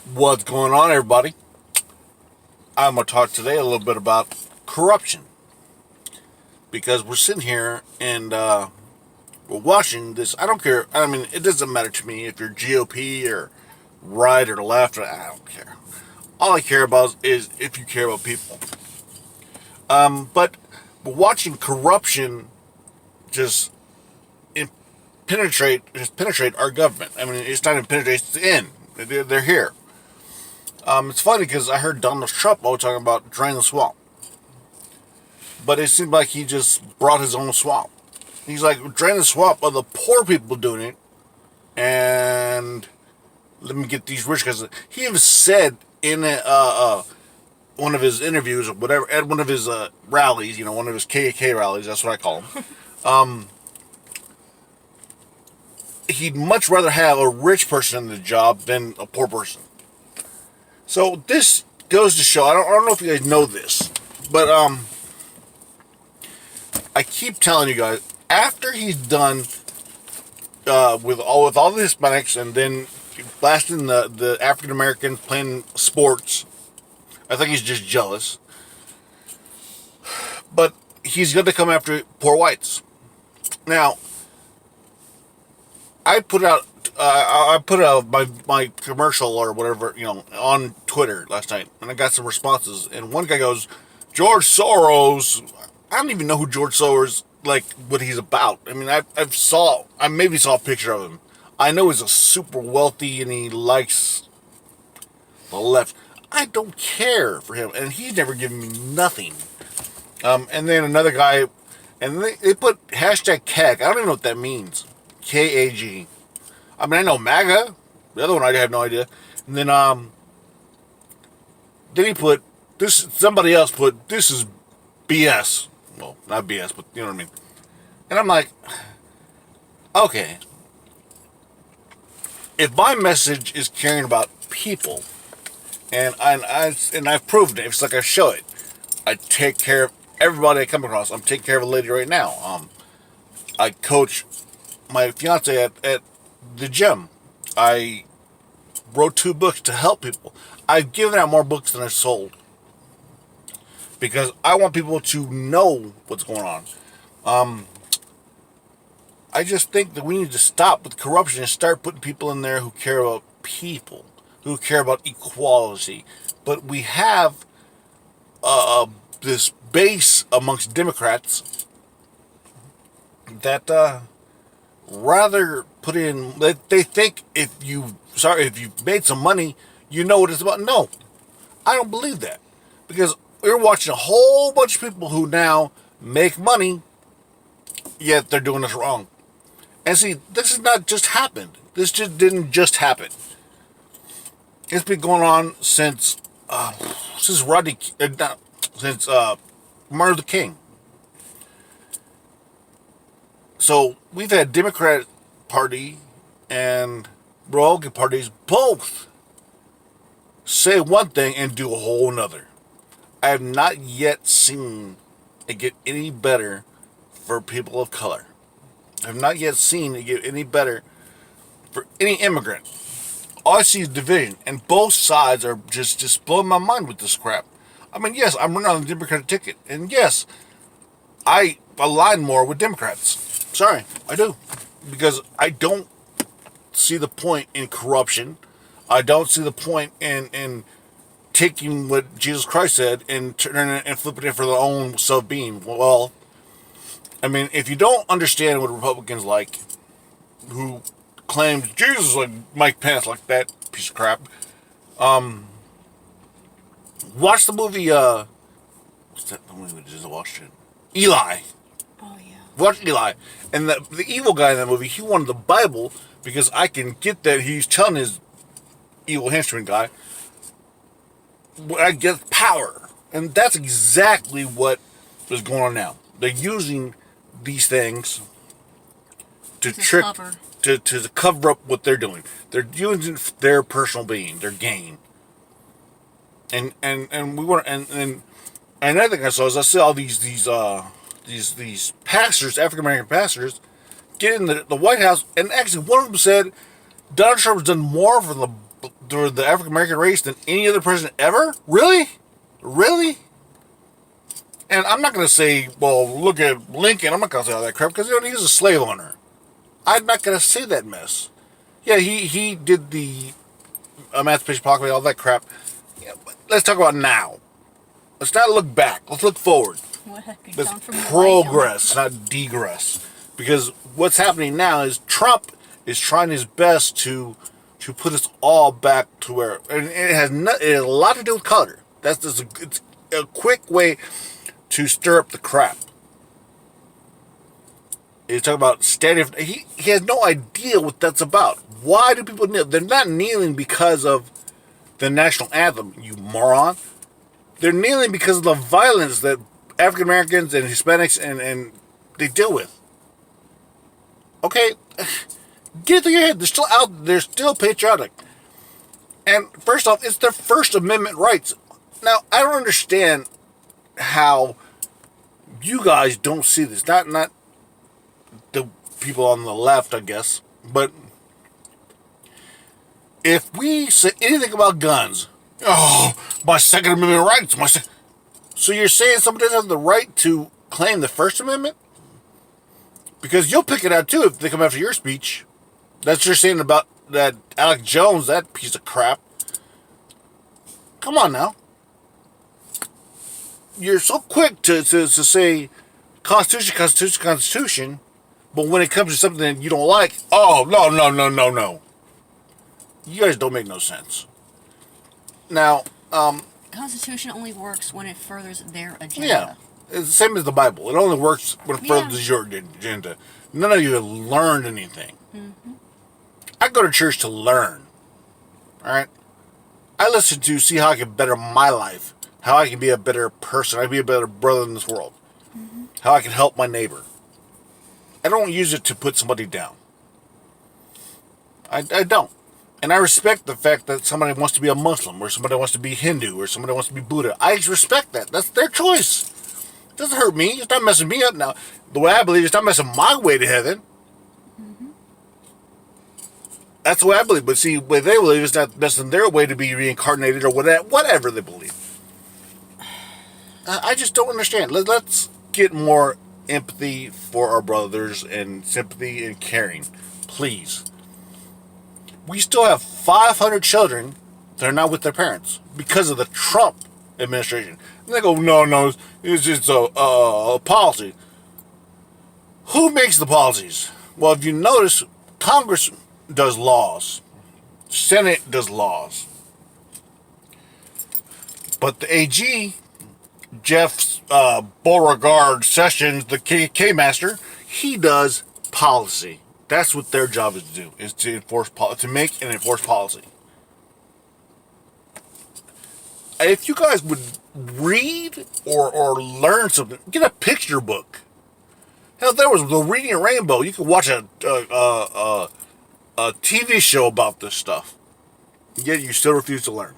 What's going on, everybody? I'm going to talk today a little bit about corruption because we're sitting here and we're watching this. I don't care. I mean, it doesn't matter to me if you're GOP or right or left. I don't care. All I care about is if you care about people. But we're watching corruption just penetrate our government. I mean, it's not even penetrate; it's in. They're here. It's funny because I heard Donald Trump always talking about drain the swamp. But it seemed like he just brought his own swamp. He's like, drain the swamp of the poor people doing it, and let me get these rich guys. He even said in one of his interviews or whatever, at one of his rallies, one of his KKK rallies, that's what I call them, he'd much rather have a rich person in the job than a poor person. So this goes to show, I don't know if you guys know this, but I keep telling you guys, after he's done with all the Hispanics and then blasting the African Americans playing sports, I think he's just jealous. But he's going to come after poor whites. Now, I put out my commercial or whatever, on Twitter last night, and I got some responses. And one guy goes, George Soros. I don't even know who George Soros, like, what he's about. I mean, I maybe saw a picture of him. I know he's a super wealthy and he likes the left. I don't care for him, and he's never given me nothing. And then another guy, and they put hashtag CAG. I don't even know what that means. KAG. I mean, I know MAGA. The other one I have no idea. And then he put this. Somebody else put this is BS. Well, not BS, but you know what I mean. And I'm like, okay, if my message is caring about people, and I've proved it. It's like I show it. I take care of everybody I come across. I'm taking care of a lady right now. I coach my fiance at the gym. I wrote 2 books to help people. I've given out more books than I've sold because I want people to know what's going on. I just think that we need to stop with corruption and start putting people in there who care about people, who care about equality. But we have this base amongst Democrats that rather put in. They think if you've made some money, you know what it's about. No, I don't believe that because we're watching a whole bunch of people who now make money, yet they're doing this wrong. And see, this has not just happened. This just didn't just happen. It's been going on since Rodney, since Martin Luther King. So we've had Democrat Party and Republican parties both say one thing and do a whole nother. I have not yet seen it get any better for people of color. I have not yet seen it get any better for any immigrant. All I see is division, and both sides are just blowing my mind with this crap. I mean, yes, I'm running on the Democratic ticket, and yes, I align more with Democrats. Sorry, I do. Because I don't see the point in corruption. I don't see the point in taking what Jesus Christ said and turning it and flipping it for their own self-being. Well, I mean, if you don't understand what Republicans like, who claims Jesus like Mike Pence, like that piece of crap, watch the movie, what's that movie we just watched? Eli. Oh, yeah. Watch Eli. And the evil guy in that movie, he wanted the Bible because I can get that he's telling his evil henchman guy, I get power. And that's exactly what is going on now. They're using these things to trick, to cover up what they're doing. They're using their personal being, their gain. And we want and another thing I saw is I see all these pastors, African American pastors, get in the White House, and actually one of them said Donald Trump has done more for the the African American race than any other president ever? Really? Really? And I'm not going to say, well, look at Lincoln. I'm not going to say all that crap because he was a slave owner. I'm not going to say that mess. Yeah, he did the Emancipation Proclamation, all that crap. Yeah, but let's talk about now. Let's not look back. Let's look forward. Let's progress, not degress. Because what's happening now is Trump is trying his best to put us all back to where, and it has a lot to do with color. It's a quick way to stir up the crap. He's talking about standing. He has no idea what that's about. Why do people kneel? They're not kneeling because of the national anthem, you moron. They're kneeling because of the violence that African Americans and Hispanics and they deal with. Okay, get it through your head. They're still out. They're still patriotic. And first off, it's their First Amendment rights. Now, I don't understand how you guys don't see this. Not the people on the left, I guess. But if we say anything about guns, oh, my Second Amendment rights. So you're saying somebody doesn't have the right to claim the First Amendment? Because you'll pick it out too if they come after your speech. That's what you're saying about that Alex Jones, that piece of crap. Come on now. You're so quick to say Constitution, but when it comes to something that you don't like, oh, no. You guys don't make no sense. Now, Constitution only works when it furthers their agenda. Yeah, it's the same as the Bible. It only works when it furthers your agenda. None of you have learned anything. Mm-hmm. I go to church to learn. All right? I listen to see how I can better my life. How I can be a better person. I can be a better brother in this world. Mm-hmm. How I can help my neighbor. I don't use it to put somebody down. I don't. And I respect the fact that somebody wants to be a Muslim, or somebody wants to be Hindu, or somebody wants to be Buddha. I respect that. That's their choice. It doesn't hurt me. It's not messing me up now. The way I believe, it's not messing my way to heaven. Mm-hmm. That's the way I believe. But see, the way they believe, it's not messing their way to be reincarnated or whatever they believe. I just don't understand. Let's get more empathy for our brothers and sympathy and caring. Please. We still have 500 children that are not with their parents because of the Trump administration. And they go, no, it's just a policy. Who makes the policies? Well, if you notice, Congress does laws. Senate does laws. But the AG, Jeff Beauregard Sessions, the K-Master, he does policy. That's what their job is to do, is to make and enforce policy. If you guys would read or learn something, get a picture book. Hell, there was the Reading Rainbow. You could watch a TV show about this stuff. Yet you still refuse to learn.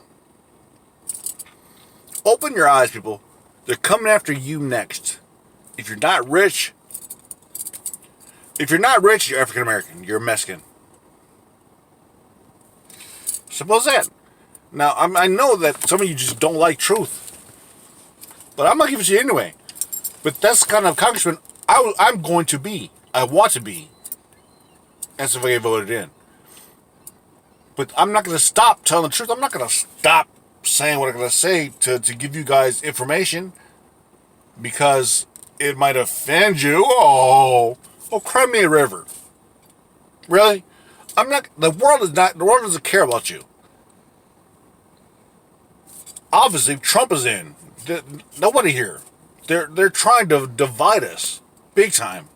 Open your eyes, people. They're coming after you next. If you're not rich, you're African American. You're Mexican. Suppose that. Now, I know that some of you just don't like truth. But I'm going to give it to you anyway. But that's kind of congressman I'm going to be. I want to be. That's if I get voted in. But I'm not going to stop telling the truth. I'm not going to stop saying what I'm going to say to give you guys information. Because it might offend you. Oh, cry me a river. Really? The world doesn't care about you. Obviously, Trump is in. Nobody here. They're trying to divide us. Big time.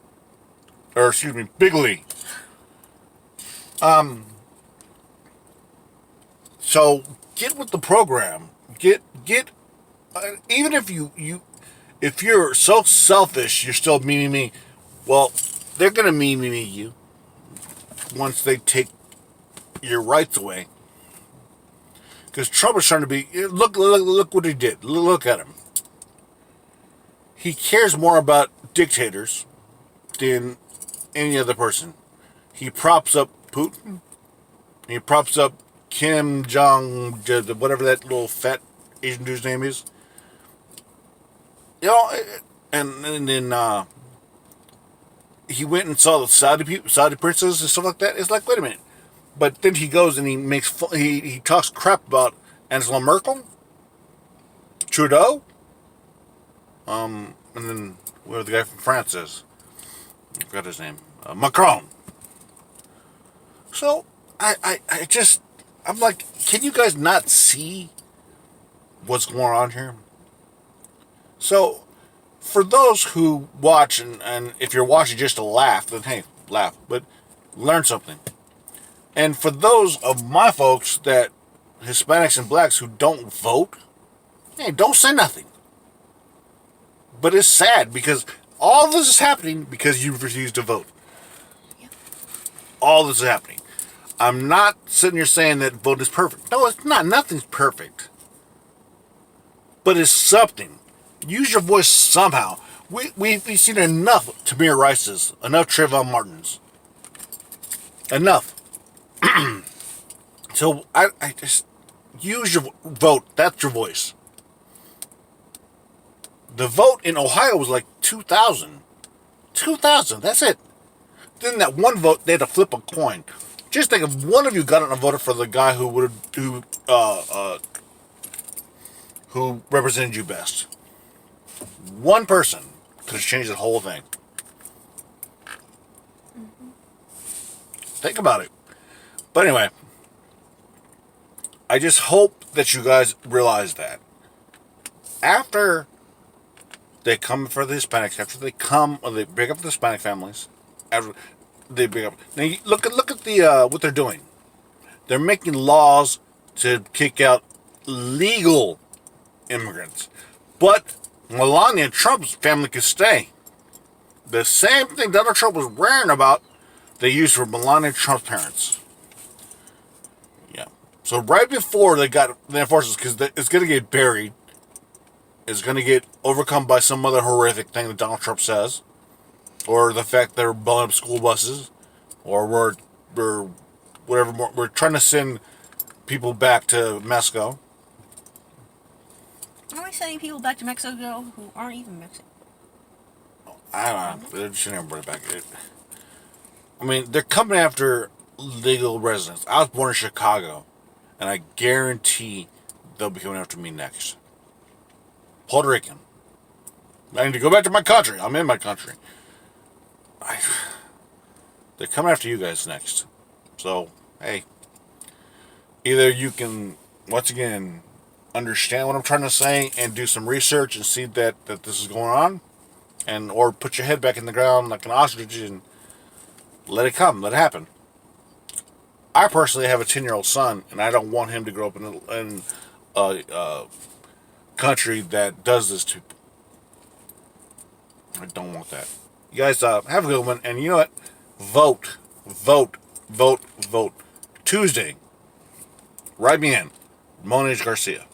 Or, excuse me, bigly. So, get with the program. Get, even if if you're so selfish, you're still me. Well, they're going to me you once they take your rights away. Because Trump is trying to be... Look what he did. Look at him. He cares more about dictators than any other person. He props up Putin. He props up Kim Jong, whatever that little fat Asian dude's name is. You know, and then he went and saw the Saudi princes and stuff like that. It's like, wait a minute. But then he goes and he talks crap about Angela Merkel, Trudeau, and then whatever the guy from France is. I forgot his name. Macron. So I'm like, can you guys not see what's going on here? So, for those who watch, and if you're watching just to laugh, then hey, laugh, but learn something. And for those of my folks that Hispanics and blacks who don't vote, hey, don't say nothing. But it's sad because all this is happening because you refuse to vote. Yep. All this is happening. I'm not sitting here saying that vote is perfect. No, it's not. Nothing's perfect. But it's something. Use your voice somehow. We've seen enough Tamir Rices, enough Trayvon Martins. Enough. So I just use your vote. That's your voice. The vote in Ohio was like 2,000. 2,000. That's it. Then that one vote, they had to flip a coin. Just think if one of you got out and voted for the guy who represented you best. One person could have changed the whole thing. Mm-hmm. Think about it. But anyway, I just hope that you guys realize that after they come for the Hispanics, after they come, or they break up the Hispanic families, after they break up. Now you look at the what they're doing. They're making laws to kick out legal immigrants, but Melania Trump's family could stay. The same thing Donald Trump was worrying about, they used for Melania Trump's parents. Yeah. So right before they got the enforcers, because it's going to get buried, it's going to get overcome by some other horrific thing that Donald Trump says, or the fact they're blowing up school buses, or we're whatever. We're trying to send people back to Mexico. Are we sending people back to Mexico who aren't even Mexican? I don't know. They're sending everybody back. I mean, they're coming after legal residents. I was born in Chicago, and I guarantee they'll be coming after me next. Puerto Rican. I need to go back to my country. I'm in my country. They're coming after you guys next. So, hey. Either you can, once again, understand what I'm trying to say and do some research and see that this is going on, and or put your head back in the ground like an ostrich and let it come, let it happen. I personally have a 10-year-old son, and I don't want him to grow up in a country that does this to people. I don't want that. You guys have a good one, and you know what? Vote, vote, vote, vote. Tuesday, write me in. Mona Garcia.